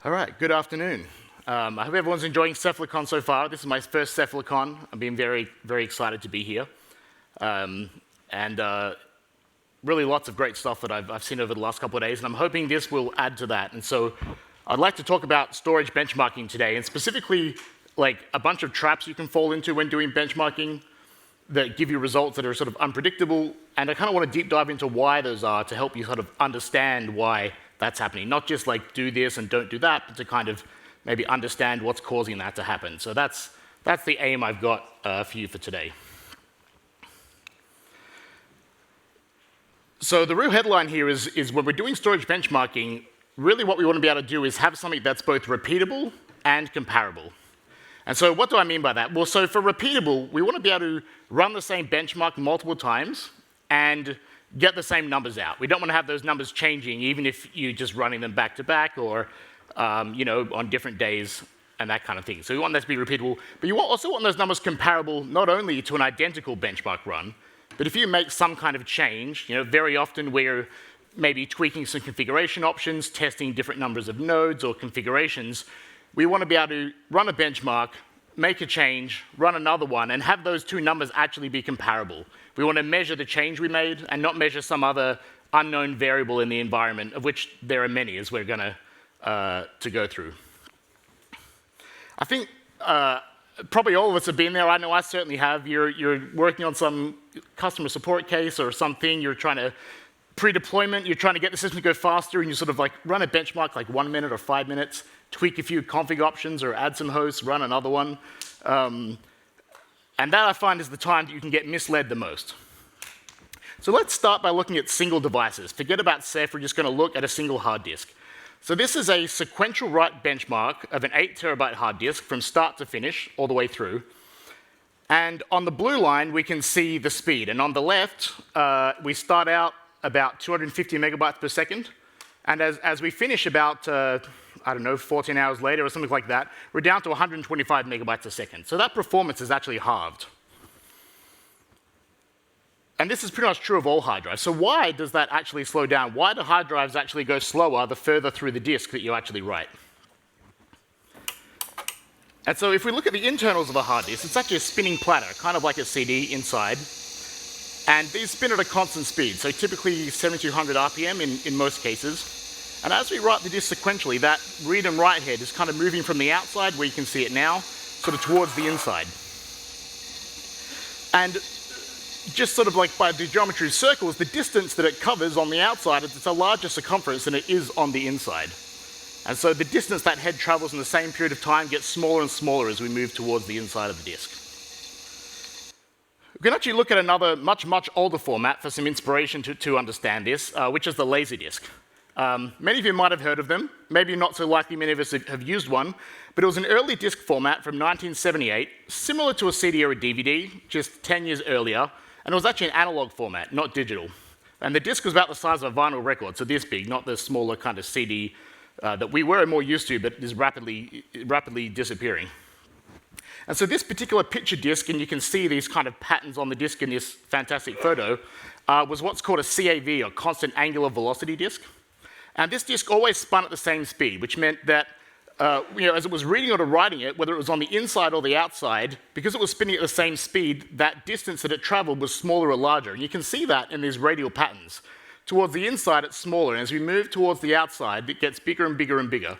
All right, good afternoon. I hope everyone's enjoying Cephalicon so far. This is my first Cephalicon. I'm being very, very excited to be here. Really lots of great stuff that I've seen over the last couple of days, and I'm hoping this will add to that. And so I'd like to talk about storage benchmarking today, and specifically like a bunch of traps you can fall into when doing benchmarking that give you results that are sort of unpredictable. And I kind of want to deep dive into why those are to help you sort of understand why that's happening. Not just like do this and don't do that, but to kind of maybe understand what's causing that to happen. So that's the aim I've got for you for today. So the real headline here is when we're doing storage benchmarking, really what we want to be able to do is have something that's both repeatable and comparable. And so what do I mean by that? Well, so for repeatable, we want to be able to run the same benchmark multiple times and get the same numbers out. We don't want to have those numbers changing, even if you're just running them back to back or on different days and that kind of thing. So we want that to be repeatable. But you also want those numbers comparable not only to an identical benchmark run, but if you make some kind of change, very often we're maybe tweaking some configuration options, testing different numbers of nodes or configurations, we want to be able to run a benchmark, make a change, run another one, and have those two numbers actually be comparable. We want to measure the change we made and not measure some other unknown variable in the environment, of which there are many, as we're going to go through. I think probably all of us have been there. I know I certainly have. You're working on some customer support case or something. You're trying to pre-deployment. You're trying to get the system to go faster, and you sort of like run a benchmark like 1 minute or 5 minutes, tweak a few config options or add some hosts, run another one. And that I find is the time that you can get misled the most. So let's start by looking at single devices. Forget about Ceph, we're just going to look at a single hard disk. So this is a sequential write benchmark of an 8 terabyte hard disk from start to finish, all the way through. And on the blue line, we can see the speed. And on the left, we start out about 250 megabytes per second. And as we finish about 14 hours later or something like that, we're down to 125 megabytes a second. So that performance is actually halved. And this is pretty much true of all hard drives. So why does that actually slow down? Why do hard drives actually go slower the further through the disk that you actually write? And so if we look at the internals of a hard disk, it's actually a spinning platter, kind of like a CD inside. And these spin at a constant speed, so typically 7,200 RPM in most cases. And as we write the disk sequentially, that read and write head is kind of moving from the outside, where you can see it now, sort of towards the inside. And just sort of like by the geometry of circles, the distance that it covers on the outside, it's a larger circumference than it is on the inside. And so the distance that head travels in the same period of time gets smaller and smaller as we move towards the inside of the disk. We can actually look at another much, much older format for some inspiration to understand this, which is the Laserdisc. Many of you might have heard of them. Maybe not so likely many of us have used one, but it was an early disk format from 1978, similar to a CD or a DVD, just 10 years earlier, and it was actually an analog format, not digital. And the disk was about the size of a vinyl record, so this big, not the smaller kind of CD that we were more used to, but is rapidly disappearing. And so this particular picture disk, and you can see these kind of patterns on the disk in this fantastic photo, was what's called a CAV, or constant angular velocity disk. And this disk always spun at the same speed, which meant that as it was reading or writing it, whether it was on the inside or the outside, because it was spinning at the same speed, that distance that it traveled was smaller or larger. And you can see that in these radial patterns. Towards the inside, it's smaller, and as we move towards the outside, it gets bigger and bigger and bigger.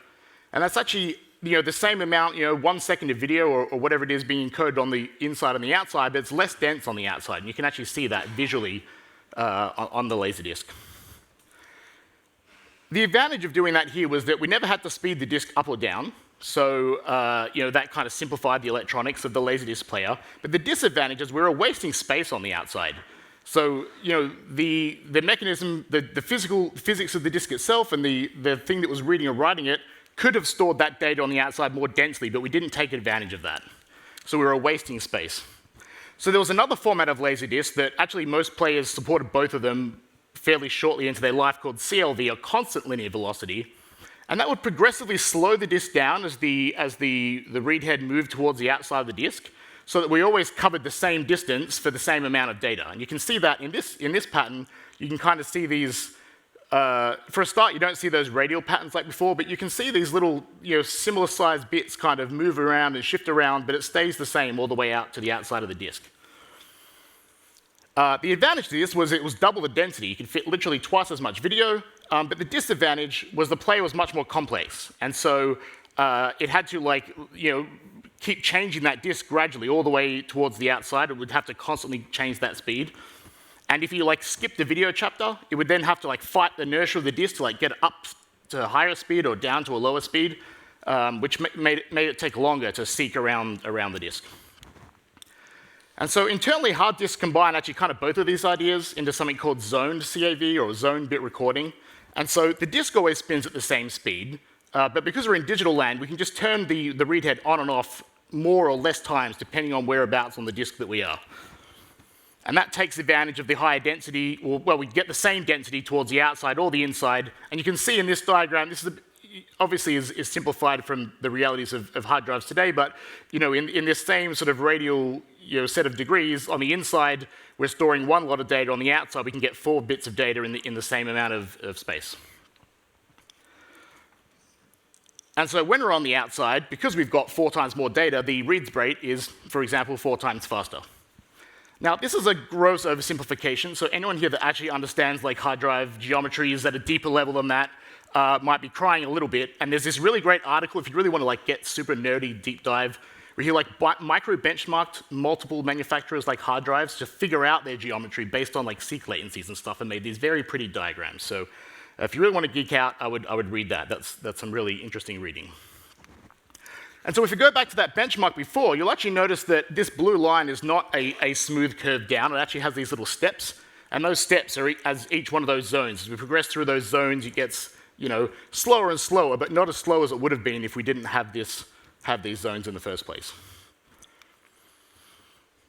And that's actually the same amount, 1 second of video or whatever it is being encoded on the inside and the outside, but it's less dense on the outside. And you can actually see that visually on the Laserdisc. The advantage of doing that here was that we never had to speed the disk up or down, so that kind of simplified the electronics of the Laserdisc player. But the disadvantage is we were wasting space on the outside. So the mechanism, the physics of the disk itself and the thing that was reading or writing it could have stored that data on the outside more densely, but we didn't take advantage of that. So we were wasting space. So there was another format of Laserdisc that actually most players supported both of them fairly shortly into their life, called CLV, or constant linear velocity. And that would progressively slow the disk down as the read head moved towards the outside of the disk, so that we always covered the same distance for the same amount of data. And you can see that in this pattern, you can kind of see these for a start, you don't see those radial patterns like before, but you can see these little, similar sized bits kind of move around and shift around, but it stays the same all the way out to the outside of the disk. The advantage to this was it was double the density. You could fit literally twice as much video, but the disadvantage was the player was much more complex, and so it had to keep changing that disk gradually all the way towards the outside. It would have to constantly change that speed. And if you skip the video chapter, it would then have to fight the inertia of the disk to get it up to a higher speed or down to a lower speed, which made it take longer to seek around the disk. And so internally, hard disks combine actually kind of both of these ideas into something called zoned CAV or zone bit recording. And so the disk always spins at the same speed, but because we're in digital land, we can just turn the read head on and off more or less times depending on whereabouts on the disk that we are. And that takes advantage of the higher density, well, we get the same density towards the outside or the inside. And you can see in this diagram, this is obviously is simplified from the realities of hard drives today, but in this same sort of radial set of degrees, on the inside, we're storing one lot of data. On the outside, we can get 4 bits of data in the same amount of space. And so when we're on the outside, because we've got 4 times more data, the reads rate is, for example, 4 times faster. Now, this is a gross oversimplification, so anyone here that actually understands hard drive geometries at a deeper level than that might be crying a little bit. And there's this really great article, if you really want to get super nerdy deep dive, where he micro-benchmarked multiple manufacturers like hard drives to figure out their geometry based on seek latencies and stuff, and made these very pretty diagrams. So if you really want to geek out, I would read that. That's some really interesting reading. And so if you go back to that benchmark before, you'll actually notice that this blue line is not a smooth curve down. It actually has these little steps, and those steps are as each one of those zones. As we progress through those zones, it gets slower and slower, but not as slow as it would have been if we didn't have these zones in the first place.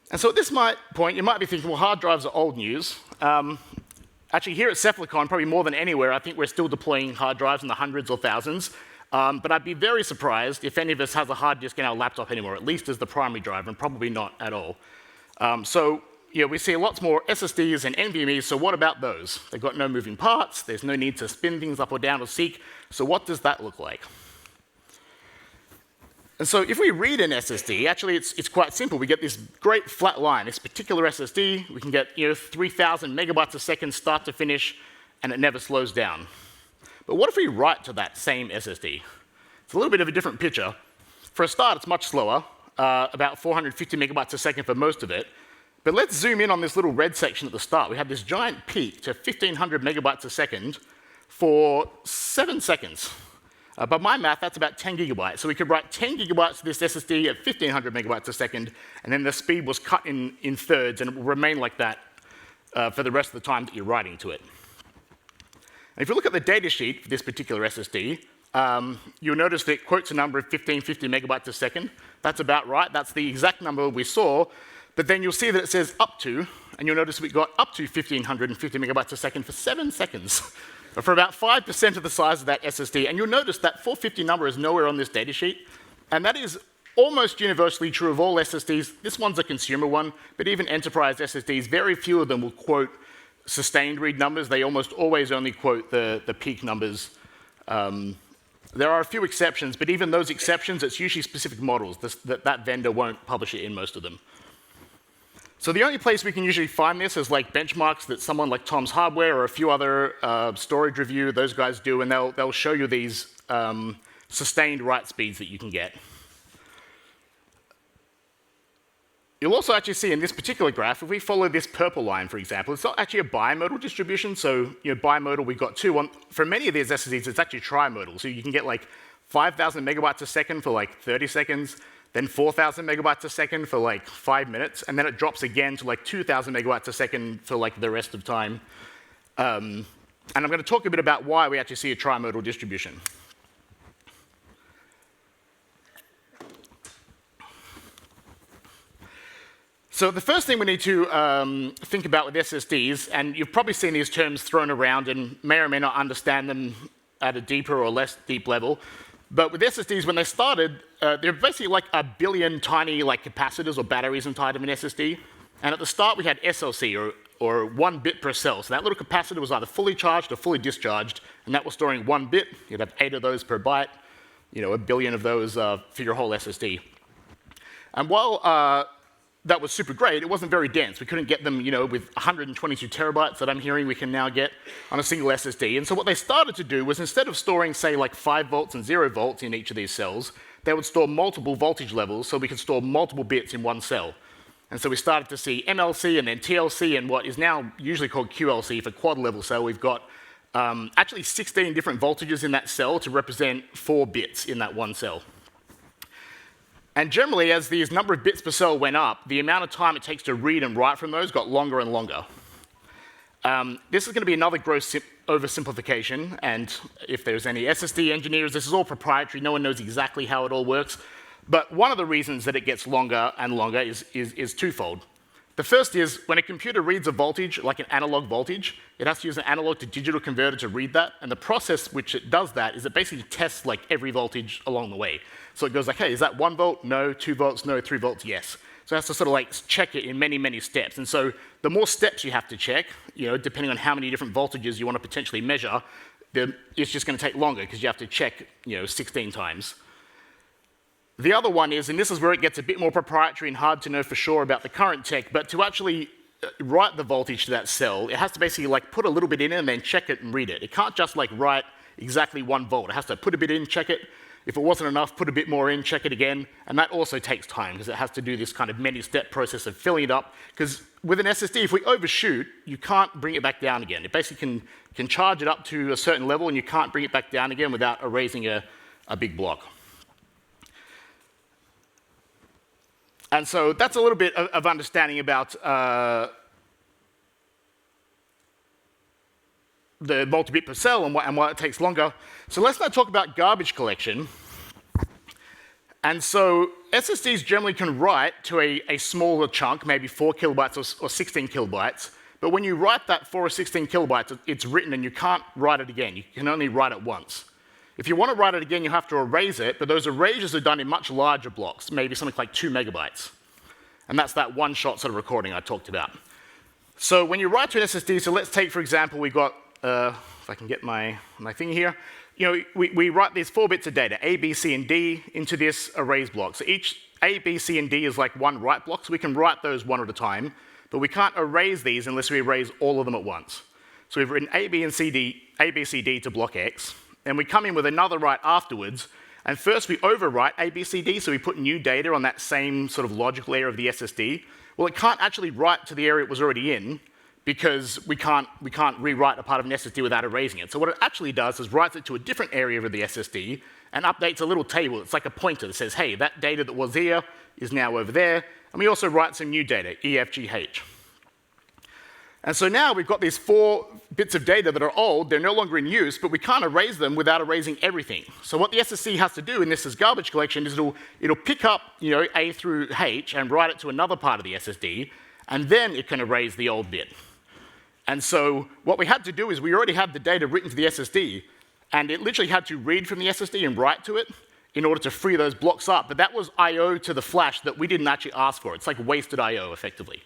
And so at this point, you might be thinking, well, hard drives are old news. Actually, here at Cephalicon, probably more than anywhere, I think we're still deploying hard drives in the hundreds or thousands. But I'd be very surprised if any of us has a hard disk in our laptop anymore, at least as the primary drive, and probably not at all. We see lots more SSDs and NVMEs, so what about those? They've got no moving parts, there's no need to spin things up or down or seek, so what does that look like? And so if we read an SSD, actually it's quite simple. We get this great flat line. This particular SSD, we can get 3,000 megabytes a second start to finish, and it never slows down. But what if we write to that same SSD? It's a little bit of a different picture. For a start, it's much slower, about 450 megabytes a second for most of it. But let's zoom in on this little red section at the start. We have this giant peak to 1,500 megabytes a second for 7 seconds. By my math, that's about 10 gigabytes. So we could write 10 gigabytes to this SSD at 1,500 megabytes a second, and then the speed was cut in thirds, and it will remain like that for the rest of the time that you're writing to it. And if you look at the data sheet for this particular SSD, you'll notice that it quotes a number of 1,550 megabytes a second. That's about right. That's the exact number we saw. But then you'll see that it says up to, and you'll notice we got up to 1,550 megabytes a second for 7 seconds, for about 5% of the size of that SSD. And you'll notice that 450 number is nowhere on this data sheet. And that is almost universally true of all SSDs. This one's a consumer one, but even enterprise SSDs, very few of them will quote sustained read numbers. They almost always only quote the peak numbers. There are a few exceptions, but even those exceptions, it's usually specific models. That vendor won't publish it in most of them. So the only place we can usually find this is benchmarks that someone like Tom's Hardware or a few other storage review, those guys do, and they'll show you these sustained write speeds that you can get. You'll also actually see in this particular graph, if we follow this purple line, for example, it's not actually a bimodal distribution. So bimodal, we've got two. For many of these SSDs, it's actually trimodal. So you can get 5,000 megabytes a second for 30 seconds, then 4,000 megabytes a second for 5 minutes, and then it drops again to 2,000 megabytes a second for the rest of time. And I'm going to talk a bit about why we actually see a trimodal distribution. So the first thing we need to think about with SSDs, and you've probably seen these terms thrown around and may or may not understand them at a deeper or less deep level, but with SSDs, when they started, they're basically a billion tiny capacitors or batteries inside of an SSD. And at the start, we had SLC, or or 1 bit per cell. So that little capacitor was either fully charged or fully discharged, and that was storing 1 bit. You'd have 8 of those per byte, a billion of those for your whole SSD. And while that was super great, it wasn't very dense. We couldn't get them, with 122 terabytes that I'm hearing we can now get on a single SSD. And so what they started to do was, instead of storing, say, like 5 volts and 0 volts in each of these cells, they would store multiple voltage levels so we could store multiple bits in one cell. And so we started to see MLC and then TLC and what is now usually called QLC for quad level cell. We've got actually 16 different voltages in that cell to represent 4 bits in that one cell. And generally, as the number of bits per cell went up, the amount of time it takes to read and write from those got longer and longer. This is going to be another gross oversimplification, and if there's any SSD engineers, this is all proprietary. No one knows exactly how it all works. But one of the reasons that it gets longer and longer is twofold. The first is, when a computer reads a voltage, like an analog voltage, it has to use an analog to digital converter to read that, and the process which it does that is it basically tests like every voltage along the way. So it goes like, hey, is that 1 volt? No. 2 volts? No. 3 volts? Yes. So it has to sort of like check it in many, many steps. And so the more steps you have to check, depending on how many different voltages you want to potentially measure, it's just going to take longer because you have to check, 16 times. The other one is, and this is where it gets a bit more proprietary and hard to know for sure about the current tech, but to actually write the voltage to that cell, it has to basically like put a little bit in and then check it and read it. It can't just like write exactly 1 volt. It has to put a bit in, check it. If it wasn't enough, put a bit more in, check it again, and that also takes time because it has to do this kind of many-step process of filling it up. Because with an SSD, if we overshoot, you can't bring it back down again. It basically can charge it up to a certain level, and you can't bring it back down again without erasing a big block. And so that's a little bit of understanding about the multi-bit per cell and why it takes longer. So let's now talk about garbage collection. And so SSDs generally can write to a smaller chunk, maybe 4 kilobytes or 16 kilobytes. But when you write that 4 or 16 kilobytes, it's written and you can't write it again. You can only write it once. If you want to write it again, you have to erase it, but those erasures are done in much larger blocks, maybe something like 2 megabytes. And that's that one-shot sort of recording I talked about. So when you write to an SSD, so let's take, for example, we've got, if I can get my thing here, we write these 4 bits of data, A, B, C, and D, into this erase block. So each A, B, C, and D is like one write block, so we can write those one at a time, but we can't erase these unless we erase all of them at once. So we've written A, B, C, D to block X, and we come in with another write afterwards, and first we overwrite A, B, C, D, so we put new data on that same sort of logic layer of the SSD. Well, it can't actually write to the area it was already in, because we can't rewrite a part of an SSD without erasing it. So what it actually does is writes it to a different area of the SSD and updates a little table. It's like a pointer that says, hey, that data that was here is now over there. And we also write some new data, E, F, G, H. And so now we've got these 4 bits of data that are old, they're no longer in use, but we can't erase them without erasing everything. So what the SSD has to do, and this is garbage collection, is it'll pick up A through H and write it to another part of the SSD, and then it can erase the old bit. And so what we had to do is we already had the data written to the SSD, and it literally had to read from the SSD and write to it in order to free those blocks up. But that was I/O to the flash that we didn't actually ask for. It's like wasted I/O, effectively.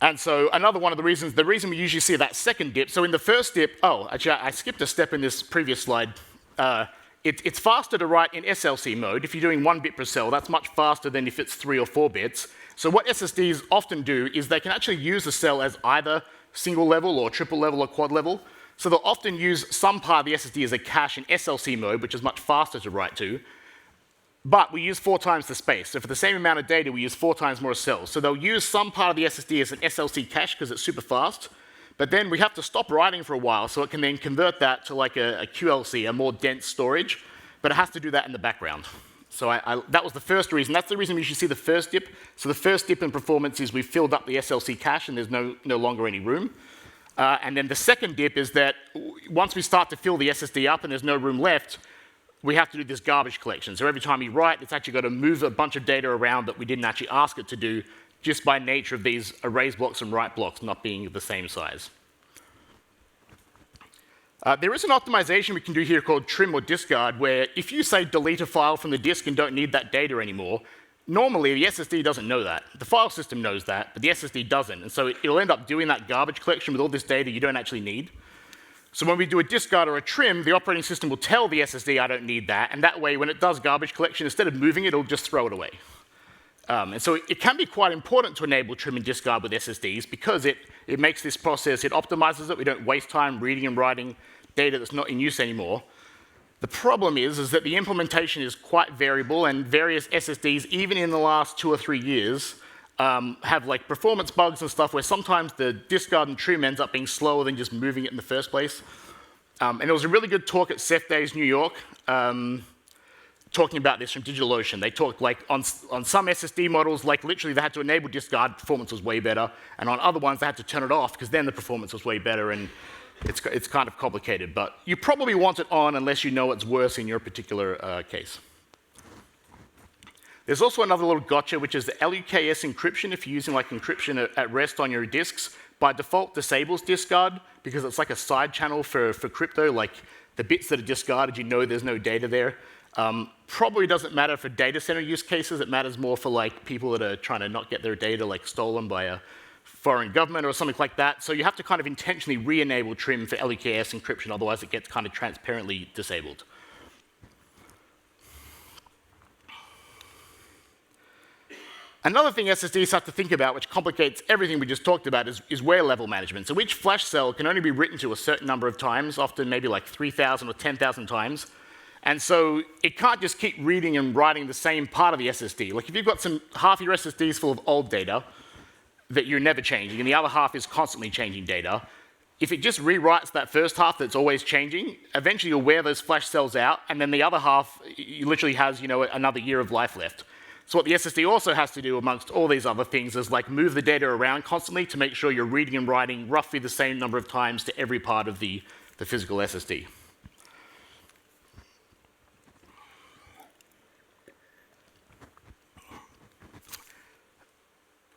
And so another one of the reason we usually see that second dip, so in the first dip, actually I skipped a step in this previous slide. It's faster to write in SLC mode. If you're doing 1 bit per cell, that's much faster than if it's 3 or 4 bits. So what SSDs often do is they can actually use the cell as either single level or triple level or quad level. So they'll often use some part of the SSD as a cache in SLC mode, which is much faster to write to. But we use 4 times the space. So for the same amount of data, we use 4 times more cells. So they'll use some part of the SSD as an SLC cache because it's super fast. But then we have to stop writing for a while so it can then convert that to like a QLC, a more dense storage. But it has to do that in the background. So that was the first reason. That's the reason we usually see the first dip. So the first dip in performance is we filled up the SLC cache and there's no longer any room. And then the second dip is that once we start to fill the SSD up and there's no room left, we have to do this garbage collection. So every time we write, it's actually got to move a bunch of data around that we didn't actually ask it to do, just by nature of these erase blocks and write blocks not being the same size. There is an optimization we can do here called trim or discard, where if you say delete a file from the disk and don't need that data anymore, normally, the SSD doesn't know that. The file system knows that, but the SSD doesn't. And so it'll end up doing that garbage collection with all this data you don't actually need. So when we do a discard or a trim, the operating system will tell the SSD, I don't need that. And that way, when it does garbage collection, instead of moving it, it'll just throw it away. And so it can be quite important to enable trim and discard with SSDs because it makes this process, it optimizes it. We don't waste time reading and writing data that's not in use anymore. The problem is that the implementation is quite variable, and various SSDs, even in the last 2 or 3 years, have like performance bugs and stuff where sometimes the discard and trim ends up being slower than just moving it in the first place. And there was a really good talk at Ceph Days, New York, talking about this from DigitalOcean. They talked like on some SSD models, like literally they had to enable discard, performance was way better, and on other ones they had to turn it off because then the performance was way better, and it's kind of complicated. But you probably want it on unless you know it's worse in your particular case. There's also another little gotcha, which is the LUKS encryption. If you're using like encryption at rest on your disks, by default disables discard because it's like a side channel for crypto, like the bits that are discarded, you know there's no data there. Probably doesn't matter for data center use cases. It matters more for like people that are trying to not get their data like stolen by a foreign government or something like that. So you have to kind of intentionally re-enable trim for LUKS encryption, otherwise it gets kind of transparently disabled. Another thing SSDs have to think about, which complicates everything we just talked about, is wear level management. So each flash cell can only be written to a certain number of times, often maybe like 3,000 or 10,000 times. And so it can't just keep reading and writing the same part of the SSD. Like if you've got half your SSD is full of old data that you're never changing, and the other half is constantly changing data, if it just rewrites that first half that's always changing, eventually you'll wear those flash cells out, and then the other half literally has, you know, another year of life left. So what the SSD also has to do amongst all these other things is like move the data around constantly to make sure you're reading and writing roughly the same number of times to every part of the physical SSD.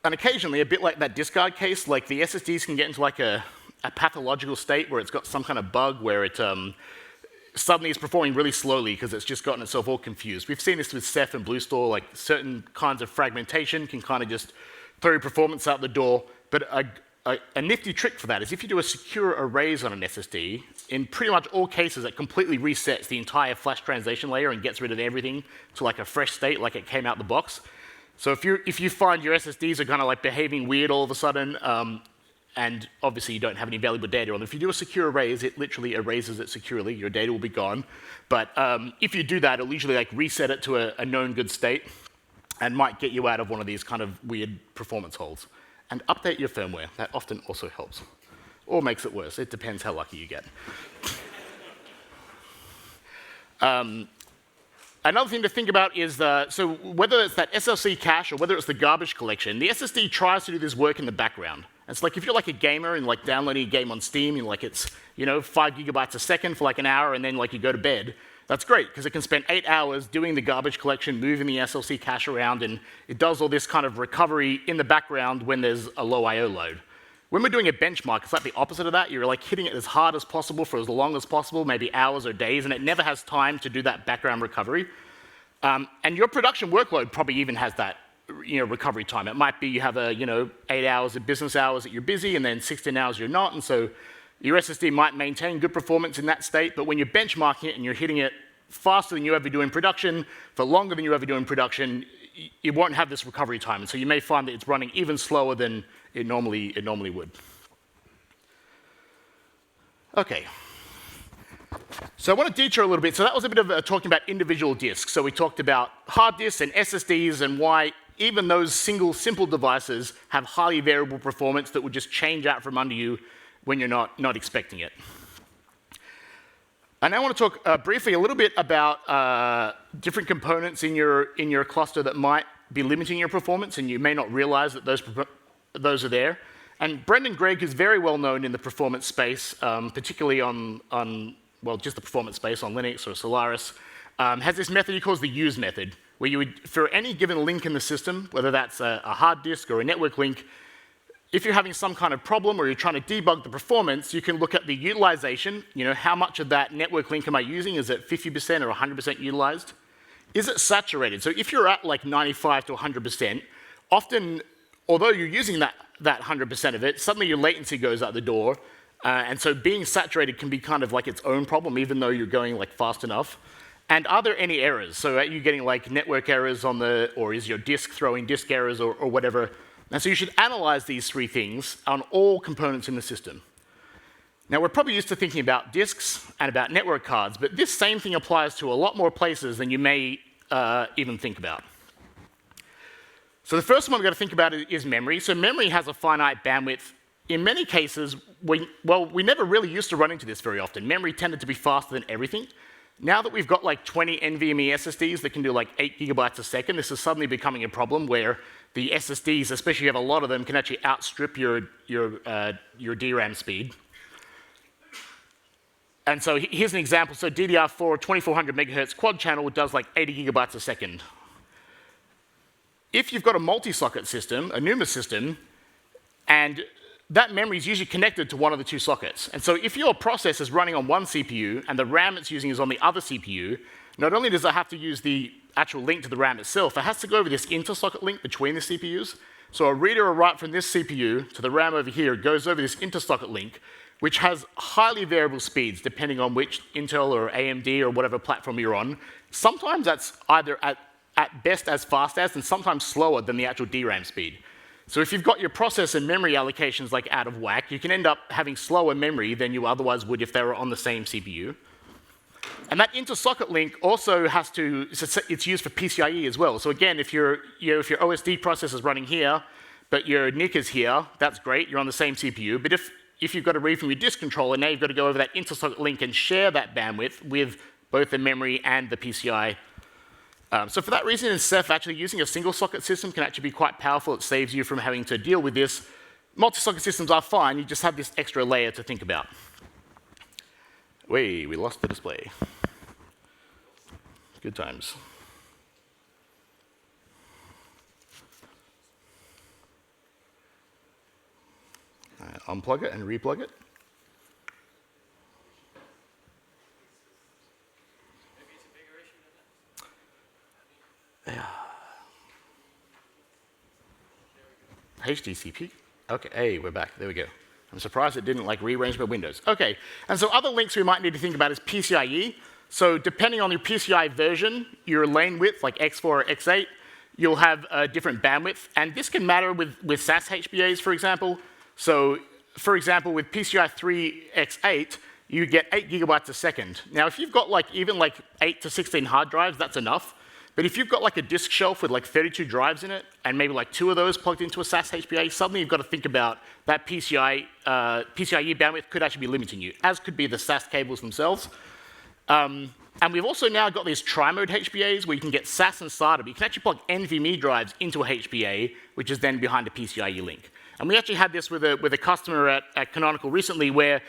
And occasionally, a bit like that discard case, like the SSDs can get into like a pathological state where it's got some kind of bug where it suddenly is performing really slowly because it's just gotten itself all confused. We've seen this with Ceph and BlueStore, like certain kinds of fragmentation can kind of just throw your performance out the door. But a nifty trick for that is if you do a secure erase on an SSD, in pretty much all cases it completely resets the entire flash translation layer and gets rid of everything to like a fresh state like it came out the box. So if you find your SSDs are kind of like behaving weird all of a sudden, and obviously you don't have any valuable data on them, if you do a secure erase, it literally erases it securely. Your data will be gone. But if you do that, it'll usually like reset it to a known good state and might get you out of one of these kind of weird performance holes. And update your firmware. That often also helps. Or makes it worse. It depends how lucky you get. Another thing to think about is, so whether it's that SLC cache or whether it's the garbage collection, the SSD tries to do this work in the background. It's like if you're like a gamer and like downloading a game on Steam, and like it's 5 gigabytes a second for like an hour, and then like you go to bed. That's great because it can spend 8 hours doing the garbage collection, moving the SLC cache around, and it does all this kind of recovery in the background when there's a low I/O load. When we're doing a benchmark, it's like the opposite of that. You're like hitting it as hard as possible for as long as possible, maybe hours or days, and it never has time to do that background recovery. And your production workload probably even has that recovery time. It might be you have 8 hours of business hours that you're busy, and then 16 hours you're not, and so your SSD might maintain good performance in that state, but when you're benchmarking it and you're hitting it faster than you ever do in production, for longer than you ever do in production, it won't have this recovery time, and so you may find that it's running even slower than it normally would. Okay. So I want to detour a little bit. So that was a bit of talking about individual disks. So we talked about hard disks and SSDs and why even those single simple devices have highly variable performance that would just change out from under you when you're not expecting it. And I want to talk briefly a little bit about different components in your cluster that might be limiting your performance, and you may not realize that those are there. And Brendan Gregg is very well known in the performance space, particularly on just the performance space on Linux or Solaris, has this method he calls the use method, where you would, for any given link in the system, whether that's a hard disk or a network link, if you're having some kind of problem or you're trying to debug the performance, you can look at the utilization, how much of that network link am I using? Is it 50% or 100% utilized? is it saturated? So if you're at like 95 to 100%, often, although you're using that 100% of it, suddenly your latency goes out the door. And so being saturated can be kind of like its own problem, even though you're going like fast enough. And are there any errors? So are you getting like network errors on or is your disk throwing disk errors or whatever? And so you should analyze these three things on all components in the system. Now, we're probably used to thinking about disks and about network cards, but this same thing applies to a lot more places than you may even think about. So the first one we've got to think about is memory. So memory has a finite bandwidth. In many cases, we never really used to run into this very often. Memory tended to be faster than everything. Now that we've got like 20 NVMe SSDs that can do like 8 gigabytes a second, this is suddenly becoming a problem where the SSDs, especially if you have a lot of them, can actually outstrip your DRAM speed. And so here's an example. So DDR4 2400 megahertz quad channel does like 80 gigabytes a second. If you've got a multi-socket system, a NUMA system, and that memory is usually connected to one of the two sockets. And so if your process is running on one CPU and the RAM it's using is on the other CPU, not only does it have to use the actual link to the RAM itself, it has to go over this inter-socket link between the CPUs. So a read or a write from this CPU to the RAM over here goes over this inter-socket link, which has highly variable speeds depending on which Intel or AMD or whatever platform you're on. Sometimes that's either at best as fast as and sometimes slower than the actual DRAM speed. So if you've got your process and memory allocations like out of whack, you can end up having slower memory than you otherwise would if they were on the same CPU. And that inter-socket link also has to, it's used for PCIe as well. So again, if your OSD process is running here, but your NIC is here, that's great, you're on the same CPU. But if you've got to read from your disk controller, now you've got to go over that inter-socket link and share that bandwidth with both the memory and the PCI. So for that reason, in Ceph, actually using a single socket system can actually be quite powerful. It saves you from having to deal with this. Multi-socket systems are fine. You just have this extra layer to think about. We lost the display. Good times. Unplug it and replug it. HTTP. Okay, hey, we're back. There we go. I'm surprised it didn't like rearrange my windows. Okay, and so other links we might need to think about is PCIe. So depending on your PCI version, your lane width, like X4 or X8, you'll have a different bandwidth. And this can matter with SAS HBAs, for example. So, for example, with PCI 3 X8, you get 8 gigabytes a second. Now, if you've got like even like 8 to 16 hard drives, that's enough. But if you've got like a disk shelf with like 32 drives in it, and maybe like 2 of those plugged into a SAS HBA, suddenly you've got to think about that PCIe bandwidth could actually be limiting you, as could be the SAS cables themselves. And we've also now got these tri-mode HBAs where you can get SAS and SATA, but you can actually plug NVMe drives into a HBA, which is then behind a PCIe link. And we actually had this with a customer at Canonical recently where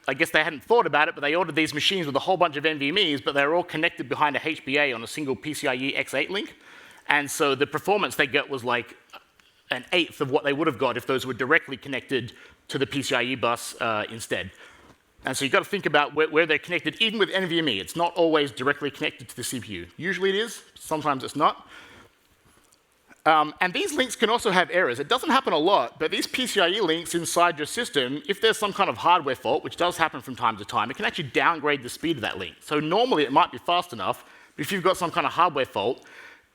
I guess they hadn't thought about it, but they ordered these machines with a whole bunch of NVMEs, but they were all connected behind a HBA on a single PCIe X8 link. And so the performance they get was like an eighth of what they would have got if those were directly connected to the PCIe bus instead. And so you've got to think about where they're connected, even with NVMe. It's not always directly connected to the CPU. Usually it is, sometimes it's not. And these links can also have errors. It doesn't happen a lot, but these PCIe links inside your system, if there's some kind of hardware fault, which does happen from time to time, it can actually downgrade the speed of that link. So normally it might be fast enough, but if you've got some kind of hardware fault,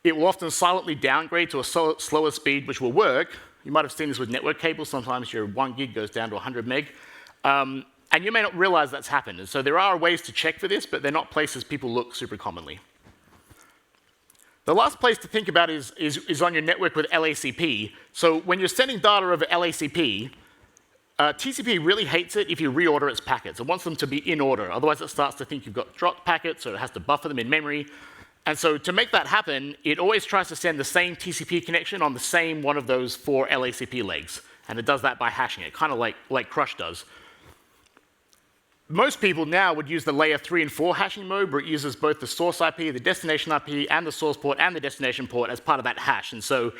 it will often silently downgrade to a slower speed, which will work. You might have seen this with network cables. Sometimes your 1 gig goes down to 100 meg. And you may not realize that's happened. And so there are ways to check for this, but they're not places people look super commonly. The last place to think about is on your network with LACP. So when you're sending data over LACP, TCP really hates it if you reorder its packets. It wants them to be in order. Otherwise, it starts to think you've got dropped packets, or it has to buffer them in memory. And so to make that happen, it always tries to send the same TCP connection on the same one of those 4 LACP legs. And it does that by hashing it, kind of like Crush does. Most people now would use the layer 3 and 4 hashing mode, where it uses both the source IP, the destination IP, and the source port and the destination port as part of that hash. And so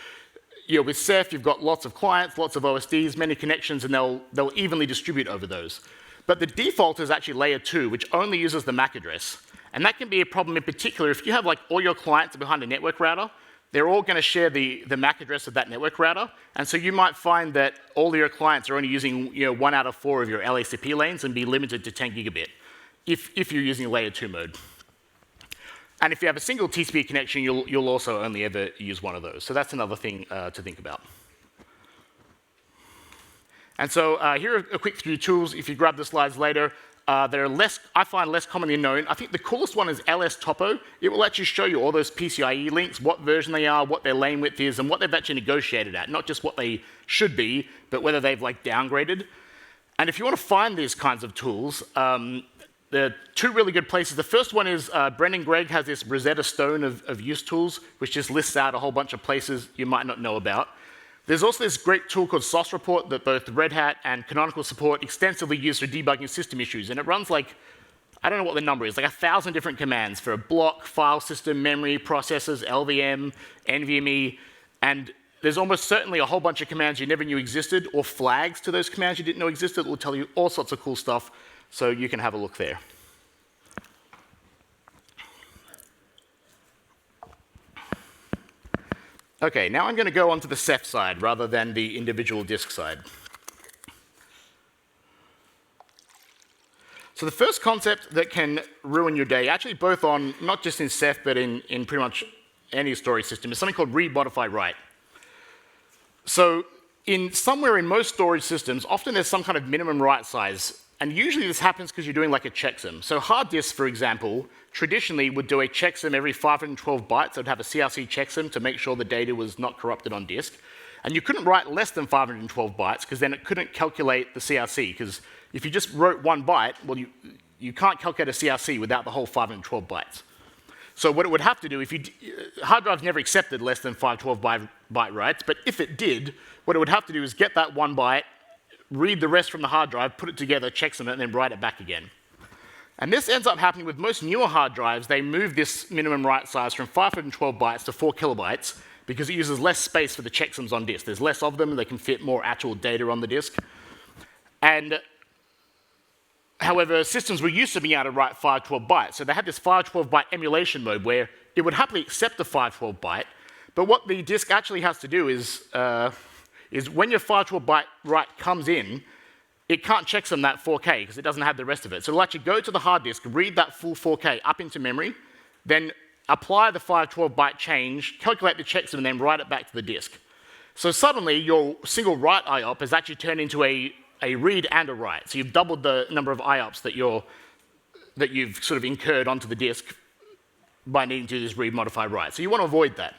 with Ceph, you've got lots of clients, lots of OSDs, many connections, and they'll evenly distribute over those. But the default is actually layer 2, which only uses the MAC address. And that can be a problem in particular if you have like all your clients behind a network router. They're all going to share the MAC address of that network router. And so you might find that all of your clients are only using 1 out of 4 of your LACP lanes and be limited to 10 gigabit if you're using layer 2 mode. And if you have a single TCP connection, you'll also only ever use one of those. So that's another thing to think about. And so here are a quick few tools. If you grab the slides later, they're I find less commonly known. I think the coolest one is ls-topo. It will actually show you all those PCIe links, what version they are, what their lane width is, and what they've actually negotiated at. Not just what they should be, but whether they've like downgraded. And if you want to find these kinds of tools, there are 2 really good places. The first one is Brendan Gregg has this Rosetta Stone of use tools, which just lists out a whole bunch of places you might not know about. There's also this great tool called SOS Report that both Red Hat and Canonical support extensively used for debugging system issues. And it runs like, I don't know what the number is, like 1,000 different commands for a block, file system, memory, processors, LVM, NVMe. And there's almost certainly a whole bunch of commands you never knew existed, or flags to those commands you didn't know existed. It will tell you all sorts of cool stuff. So you can have a look there. Okay, now I'm going to go onto the Ceph side rather than the individual disk side. So the first concept that can ruin your day, actually both on, not just in Ceph, but in pretty much any storage system, is something called read, modify, write. So somewhere in most storage systems, often there's some kind of minimum write size. And usually this happens because you're doing like a checksum. So hard disks, for example, traditionally would do a checksum every 512 bytes. They'd have a CRC checksum to make sure the data was not corrupted on disk. And you couldn't write less than 512 bytes because then it couldn't calculate the CRC. Because if you just wrote 1 byte, well, you can't calculate a CRC without the whole 512 bytes. So what it would have to do, hard drives never accepted less than 512 byte writes, but if it did, what it would have to do is get that 1 byte, read the rest from the hard drive, put it together, checksum it, and then write it back again. And this ends up happening with most newer hard drives. They move this minimum write size from 512 bytes to 4 kilobytes because it uses less space for the checksums on disk. There's less of them, and they can fit more actual data on the disk. And however, systems were used to being able to write 512 bytes. So they had this 512 byte emulation mode where it would happily accept the 512 byte, but what the disk actually has to do is when your 512 byte write comes in, it can't checksum that 4K because it doesn't have the rest of it. So it'll actually go to the hard disk, read that full 4K up into memory, then apply the 512 byte change, calculate the checksum, and then write it back to the disk. So suddenly your single write IOP has actually turned into a read and a write. So you've doubled the number of IOPs that you've sort of incurred onto the disk by needing to do this read, modify, write. So you want to avoid that.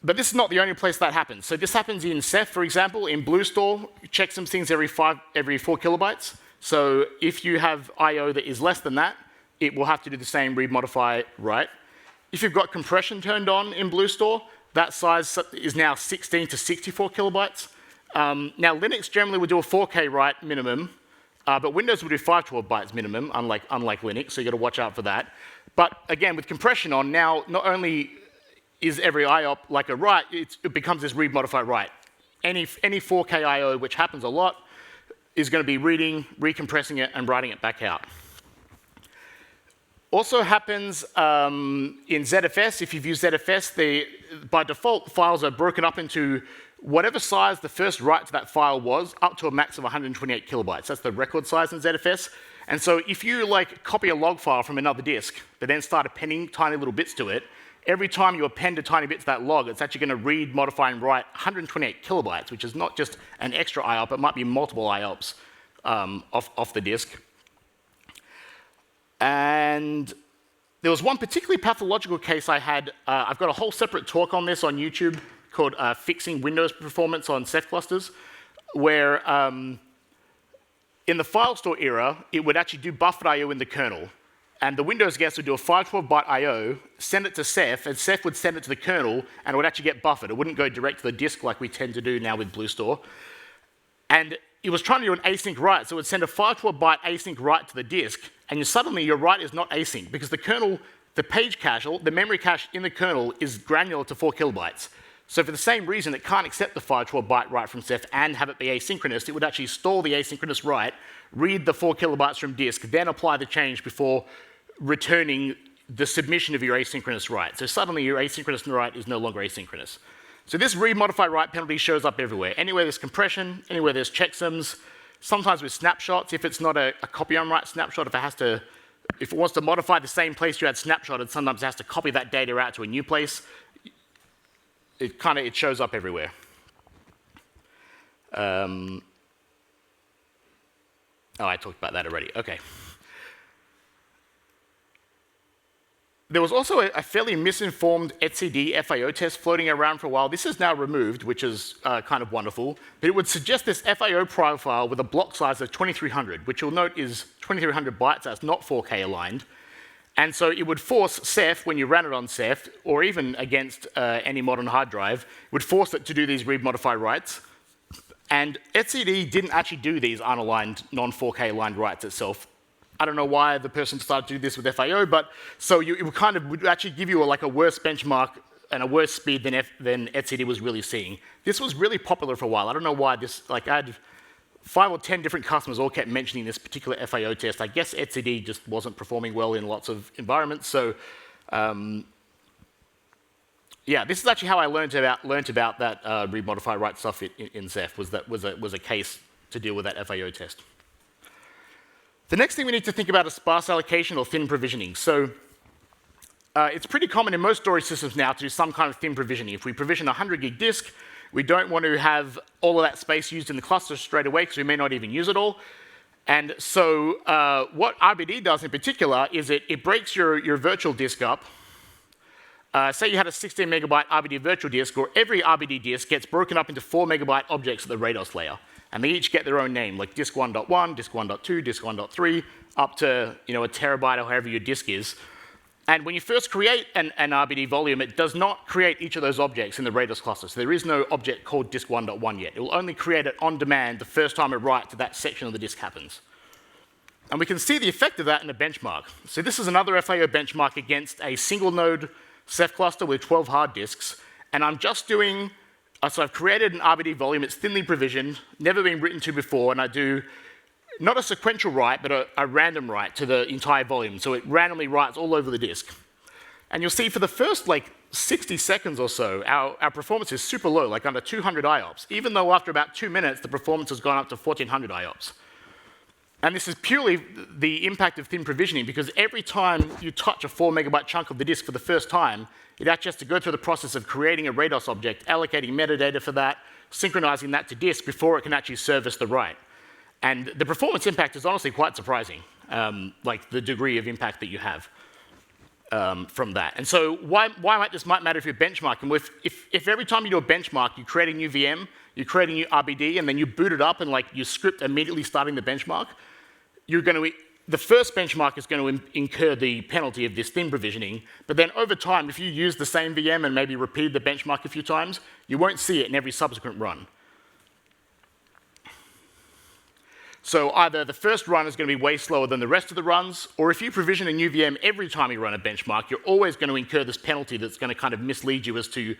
But this is not the only place that happens. So this happens in Ceph, for example. In BlueStore, checksum things every 4 kilobytes. So if you have I/O that is less than that, it will have to do the same read, modify, write. If you've got compression turned on in BlueStore, that size is now 16 to 64 kilobytes. Now Linux generally would do a 4K write minimum, but Windows will do 512 bytes minimum, unlike Linux, so you've got to watch out for that. But again, with compression on, now not only is every IOP like a write, it becomes this read, modify, write. Any 4K I/O, which happens a lot, is going to be reading, recompressing it, and writing it back out. Also happens in ZFS. If you've used ZFS, by default, files are broken up into whatever size the first write to that file was, up to a max of 128 kilobytes. That's the record size in ZFS. And so if you copy a log file from another disk, but then start appending tiny little bits to it, every time you append a tiny bit to that log, it's actually going to read, modify, and write 128 kilobytes, which is not just an extra IOP, it might be multiple IOPs off the disk. And there was one particularly pathological case I had. I've got a whole separate talk on this on YouTube called Fixing Windows Performance on Ceph Clusters, where in the file store era, it would actually do buffered I/O in the kernel. And the Windows guest would do a 512 byte I/O, send it to Ceph, and Ceph would send it to the kernel, and it would actually get buffered. It wouldn't go direct to the disk like we tend to do now with BlueStore. And it was trying to do an async write, so it would send a 512 byte async write to the disk, and suddenly your write is not async, because the kernel, the page cache, the memory cache in the kernel is granular to 4 kilobytes. So for the same reason it can't accept the 512-byte write from Ceph and have it be asynchronous, it would actually stall the asynchronous write, read the 4 kilobytes from disk, then apply the change before returning the submission of your asynchronous write. So suddenly your asynchronous write is no longer asynchronous. So this read, modify, write penalty shows up everywhere. Anywhere there's compression, anywhere there's checksums, sometimes with snapshots, if it's not a copy on write snapshot, if it wants to modify the same place you had snapshotted, sometimes it has to copy that data out to a new place. It shows up everywhere. Oh, I talked about that already. Okay. There was also a fairly misinformed etcd FIO test floating around for a while. This is now removed, which is kind of wonderful. But it would suggest this FIO profile with a block size of 2300, which you'll note is 2300 bytes. That's not 4K aligned. And so it would force Ceph, when you ran it on Ceph, or even against any modern hard drive, would force it to do these read, modify writes. And etcd didn't actually do these unaligned, non-4K aligned writes itself. I don't know why the person decided to do this with FIO, but so it would actually give you a worse benchmark and a worse speed than etcd was really seeing. This was really popular for a while. I don't know why this, I had 5 or 10 different customers all kept mentioning this particular FIO test. I guess etcd just wasn't performing well in lots of environments. So yeah, this is actually how I learned about that read, modify, write stuff in Ceph. Was a case to deal with that FIO test. The next thing we need to think about is sparse allocation or thin provisioning. So it's pretty common in most storage systems now to do some kind of thin provisioning. If we provision a 100 gig disk, we don't want to have all of that space used in the cluster straight away because we may not even use it all. And so what RBD does in particular is it breaks your virtual disk up. Say you had a 16 megabyte RBD virtual disk, or every RBD disk gets broken up into 4 megabyte objects at the RAIDOS layer. And they each get their own name, like disk 1.1, disk 1.2, disk 1.3, up to a terabyte or however your disk is. And when you first create an RBD volume, it does not create each of those objects in the RAIDOS cluster. So there is no object called disk 1.1 yet. It will only create it on demand the first time a write to that section of the disk happens. And we can see the effect of that in a benchmark. So this is another FIO benchmark against a single node Ceph cluster with 12 hard disks. And I'm just doing, so I've created an RBD volume. It's thinly provisioned, never been written to before. And I do not a sequential write, but a random write to the entire volume. So it randomly writes all over the disk. And you'll see for the first 60 seconds or so, our performance is super low, like under 200 IOPS, even though after about 2 minutes, the performance has gone up to 1400 IOPS. And this is purely the impact of thin provisioning, because every time you touch a 4 megabyte chunk of the disk for the first time, it actually has to go through the process of creating a RAIDOS object, allocating metadata for that, synchronizing that to disk before it can actually service the write. And the performance impact is honestly quite surprising, like the degree of impact that you have from that. And so why might this matter if you're benchmarking? Well, if every time you do a benchmark, you create a new VM, you create a new RBD, and then you boot it up and you script immediately starting the benchmark, the first benchmark is going to incur the penalty of this thin provisioning, but then over time, if you use the same VM and maybe repeat the benchmark a few times, you won't see it in every subsequent run. So either the first run is going to be way slower than the rest of the runs, or if you provision a new VM every time you run a benchmark, you're always going to incur this penalty that's going to kind of mislead you as to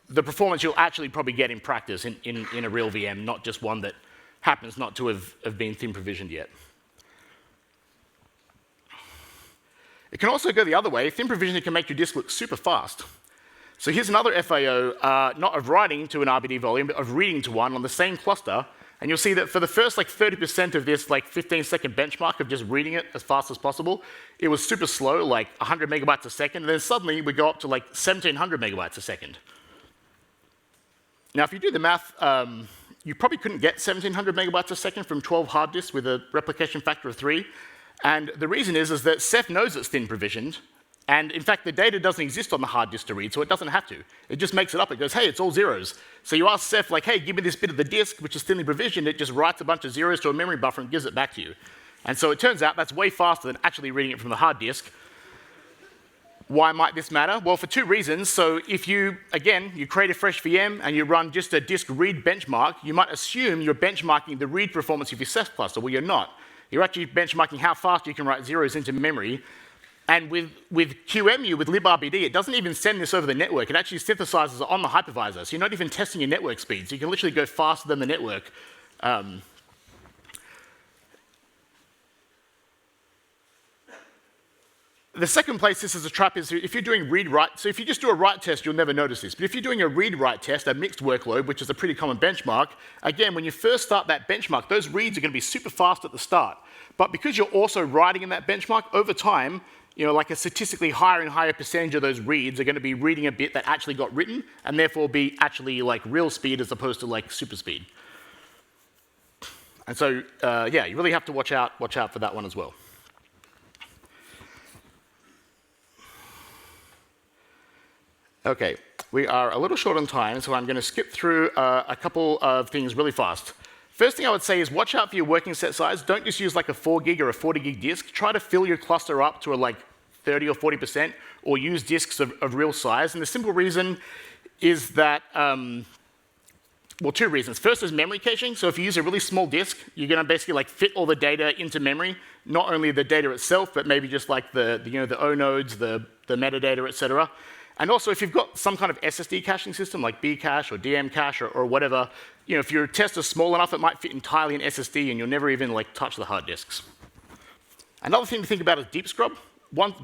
the performance you'll actually probably get in practice in a real VM, not just one that happens not to have been thin provisioned yet. It can also go the other way. Thin provisioning can make your disk look super fast. So here's another FIO, not of writing to an RBD volume, but of reading to one on the same cluster. And you'll see that for the first 30% of this 15-second benchmark of just reading it as fast as possible, it was super slow, 100 megabytes a second. And then suddenly we go up to 1700 megabytes a second. Now, if you do the math, you probably couldn't get 1700 megabytes a second from 12 hard disks with a replication factor of 3. And the reason is that Ceph knows it's thin provisioned. And in fact, the data doesn't exist on the hard disk to read, so it doesn't have to. It just makes it up. It goes, hey, it's all zeros. So you ask Ceph, hey, give me this bit of the disk, which is thinly provisioned. It just writes a bunch of zeros to a memory buffer and gives it back to you. And so it turns out that's way faster than actually reading it from the hard disk. Why might this matter? Well, for 2 reasons. So if you create a fresh VM and you run just a disk read benchmark, you might assume you're benchmarking the read performance of your Ceph cluster. Well, you're not. You're actually benchmarking how fast you can write zeros into memory. And with QEMU, with librd, it doesn't even send this over the network. It actually synthesizes it on the hypervisor. So you're not even testing your network speed. So you can literally go faster than the network. The second place this is a trap is if you're doing read-write. So if you just do a write test, you'll never notice this. But if you're doing a read-write test, a mixed workload, which is a pretty common benchmark, again, when you first start that benchmark, those reads are going to be super fast at the start. But because you're also writing in that benchmark, over time, like a statistically higher and higher percentage of those reads are going to be reading a bit that actually got written, and therefore be actually like real speed as opposed to like super speed. And so, yeah, you really have to watch out for that one as well. Okay, we are a little short on time, so I'm going to skip through a couple of things really fast. First thing I would say is watch out for your working set size. Don't just use like a 4 gig or a 40 gig disk. Try to fill your cluster up to like 30 or 40%, or use disks of real size. And the simple reason is that, well, two reasons. First is memory caching. So if you use a really small disk, you're going to basically like fit all the data into memory, not only the data itself, but maybe just like the O nodes, the metadata, etc. And also, if you've got some kind of SSD caching system, like Bcache or DM cache or whatever, if your test is small enough, it might fit entirely in SSD, and you'll never even like touch the hard disks. Another thing to think about is deep scrub.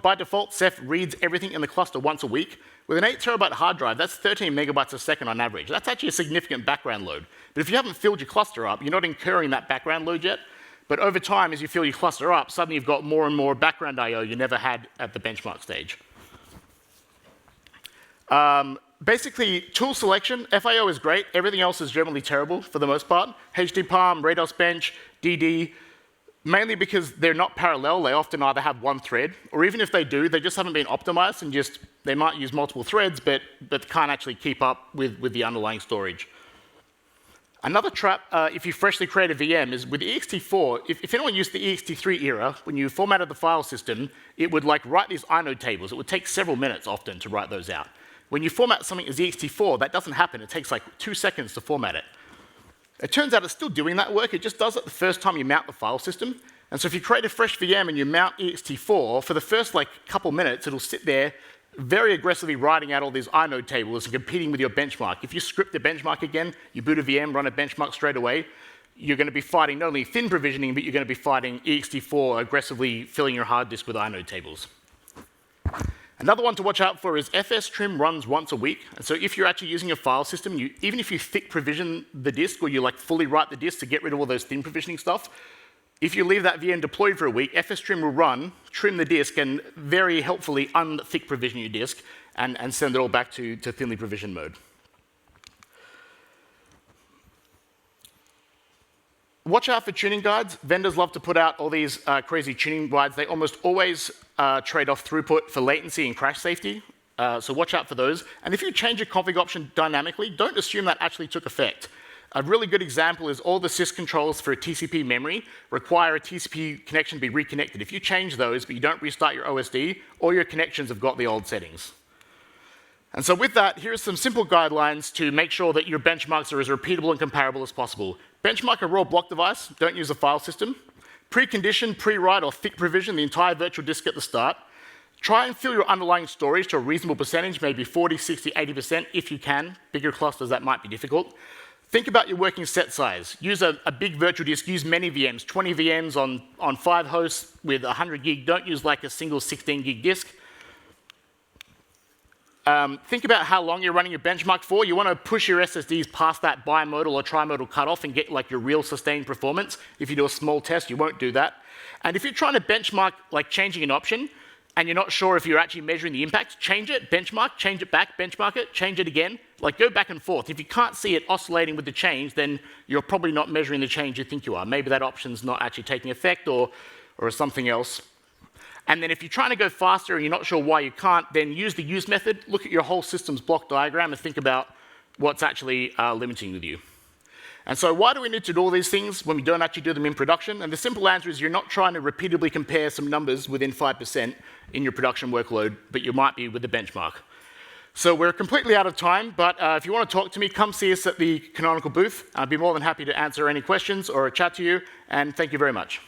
By default, Ceph reads everything in the cluster once a week. With an 8 terabyte hard drive, that's 13 megabytes a second on average. That's actually a significant background load. But if you haven't filled your cluster up, you're not incurring that background load yet. But over time, as you fill your cluster up, suddenly you've got more and more background I/O you never had at the benchmark stage. Basically, tool selection, FIO is great. Everything else is generally terrible for the most part. HDPalm, Rados Bench, DD, mainly because they're not parallel. They often either have one thread, or even if they do, they just haven't been optimized, and they might use multiple threads, but can't actually keep up with the underlying storage. Another trap, if you freshly create a VM, is with ext4, if anyone used the ext3 era, when you formatted the file system, it would like write these inode tables. It would take several minutes often to write those out. When you format something as ext4, that doesn't happen. It takes like 2 seconds to format it. It turns out it's still doing that work. It just does it the first time you mount the file system. And so if you create a fresh VM and you mount ext4, for the first like couple minutes, it'll sit there very aggressively writing out all these inode tables and competing with your benchmark. If you script the benchmark again, you boot a VM, run a benchmark straight away, you're going to be fighting not only thin provisioning, but you're going to be fighting ext4 aggressively filling your hard disk with inode tables. Another one to watch out for is fstrim runs once a week. And so if you're actually using a file system, even if you thick provision the disk, or you like fully write the disk to get rid of all those thin provisioning stuff, if you leave that VM deployed for a week, fstrim will run, trim the disk, and very helpfully unthick provision your disk, and send it all back to thinly provisioned mode. Watch out for tuning guides. Vendors love to put out all these crazy tuning guides. They almost always trade off throughput for latency and crash safety. So watch out for those. And if you change a config option dynamically, don't assume that actually took effect. A really good example is all the sys controls for a TCP memory require a TCP connection to be reconnected. If you change those, but you don't restart your OSD, all your connections have got the old settings. And so with that, here are some simple guidelines to make sure that your benchmarks are as repeatable and comparable as possible. Benchmark a raw block device. Don't use a file system. Precondition, pre-write, or thick provision the entire virtual disk at the start. Try and fill your underlying storage to a reasonable percentage, maybe 40, 60, 80% if you can. Bigger clusters, that might be difficult. Think about your working set size. Use a big virtual disk. Use many VMs, 20 VMs on 5 hosts with 100 gig. Don't use like a single 16 gig disk. Think about how long you're running your benchmark for. You want to push your SSDs past that bi-modal or tri-modal cutoff and get like your real sustained performance. If you do a small test, you won't do that. And if you're trying to benchmark like changing an option, and you're not sure if you're actually measuring the impact, change it, benchmark, change it back, benchmark it, change it again. Like go back and forth. If you can't see it oscillating with the change, then you're probably not measuring the change you think you are. Maybe that option's not actually taking effect or something else. And then if you're trying to go faster and you're not sure why you can't, then use the use method. Look at your whole system's block diagram and think about what's actually limiting with you. And so why do we need to do all these things when we don't actually do them in production? And the simple answer is you're not trying to repeatedly compare some numbers within 5% in your production workload, but you might be with the benchmark. So we're completely out of time, but if you want to talk to me, come see us at the Canonical booth. I'd be more than happy to answer any questions or chat to you, and thank you very much.